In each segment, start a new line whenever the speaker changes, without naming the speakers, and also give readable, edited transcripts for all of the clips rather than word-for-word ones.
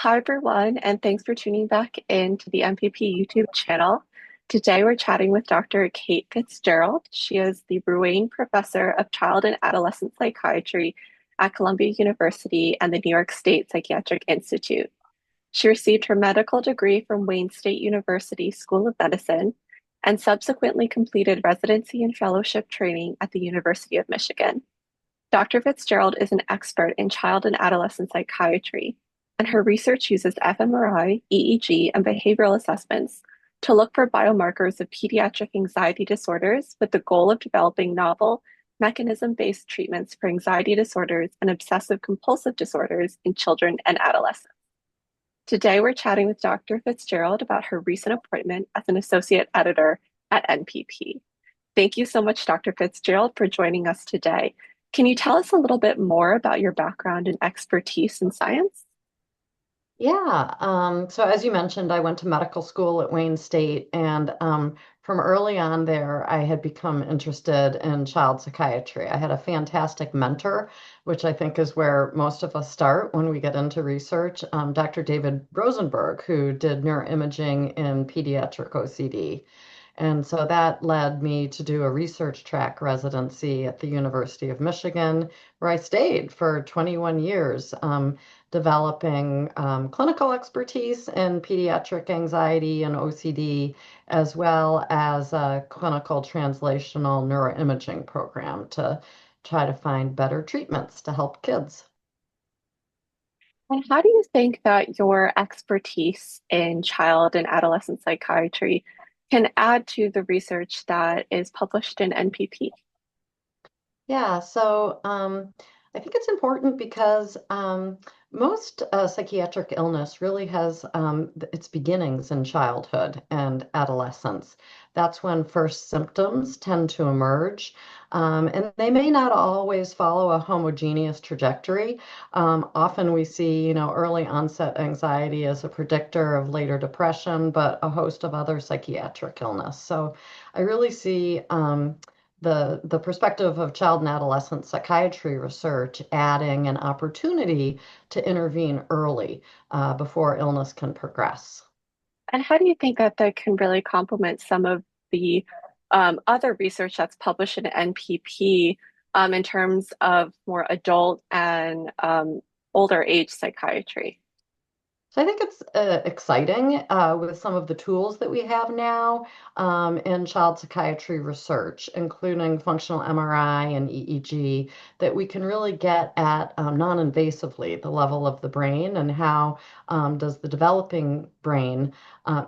Hi, everyone, and thanks for tuning back into the MPP YouTube channel. Today, we're chatting with Dr. Kate Fitzgerald. She is the Ruane Professor of Child and Adolescent Psychiatry at Columbia University and the New York State Psychiatric Institute. She received her medical degree from Wayne State University School of Medicine and subsequently completed residency and fellowship training at the University of Michigan. Dr. Fitzgerald is an expert in child and adolescent psychiatry, and her research uses fMRI, EEG, and behavioral assessments to look for biomarkers of pediatric anxiety disorders with the goal of developing novel mechanism-based treatments for anxiety disorders and obsessive compulsive disorders in children and adolescents. Today, we're chatting with Dr. Fitzgerald about her recent appointment as an associate editor at NPP. Thank you so much, Dr. Fitzgerald, for joining us today. Can you tell us a little bit more about your background and expertise in science?
Yeah, so as you mentioned, I went to medical school at Wayne State, and from early on there, I had become interested in child psychiatry. I had a fantastic mentor, which I think is where most of us start when we get into research, Dr. David Rosenberg, who did neuroimaging in pediatric OCD. And so that led me to do a research track residency at the University of Michigan, where I stayed for 21 years, developing clinical expertise in pediatric anxiety and OCD, as well as a clinical translational neuroimaging program to try to find better treatments to help kids.
And how do you think that your expertise in child and adolescent psychiatry can add to the research that is published in NPP?
Yeah, so I think it's important because most psychiatric illness really has its beginnings in childhood and adolescence. That's when first symptoms tend to emerge, and they may not always follow a homogeneous trajectory. Often we see, early onset anxiety as a predictor of later depression, but a host of other psychiatric illness. So I really see. The perspective of child and adolescent psychiatry research adding an opportunity to intervene early before illness can progress.
And how do you think that that can really complement some of the other research that's published in NPP in terms of more adult and older age psychiatry?
So I think it's exciting with some of the tools that we have now in child psychiatry research, including functional MRI and EEG, that we can really get at non-invasively the level of the brain and how does the developing brain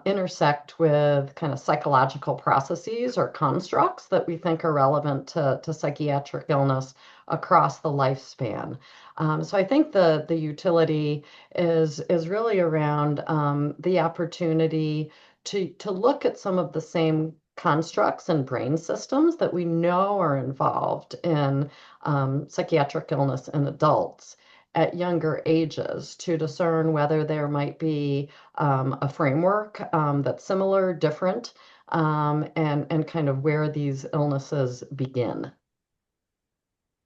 intersect with kind of psychological processes or constructs that we think are relevant to psychiatric illness across the lifespan. So I think the utility is really around the opportunity to look at some of the same constructs and brain systems that we know are involved in psychiatric illness in adults at younger ages to discern whether there might be a framework that's similar, different, and kind of where these illnesses begin.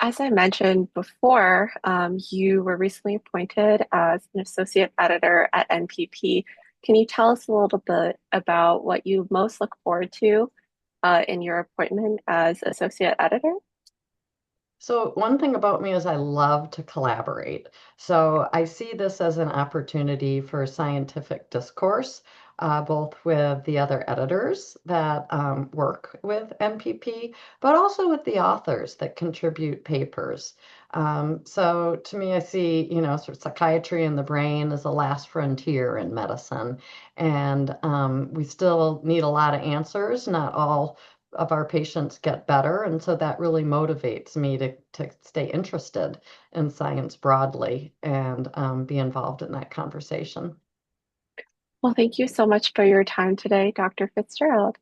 As I mentioned before, you were recently appointed as an associate editor at NPP. Can you tell us a little bit about what you most look forward to in your appointment as associate editor?
So, one thing about me is I love to collaborate. So, I see this as an opportunity for scientific discourse, both with the other editors that work with NPP, but also with the authors that contribute papers. So, to me, I see, sort of psychiatry and the brain as the last frontier in medicine. And we still need a lot of answers. Not all of our patients get better. And so that really motivates me to stay interested in science broadly and be involved in that conversation.
Well, thank you so much for your time today, Dr. Fitzgerald.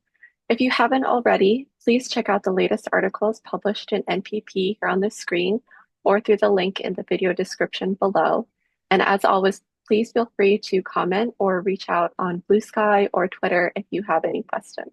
If you haven't already, please check out the latest articles published in NPP here on the screen or through the link in the video description below. And as always, please feel free to comment or reach out on Blue Sky or Twitter if you have any questions.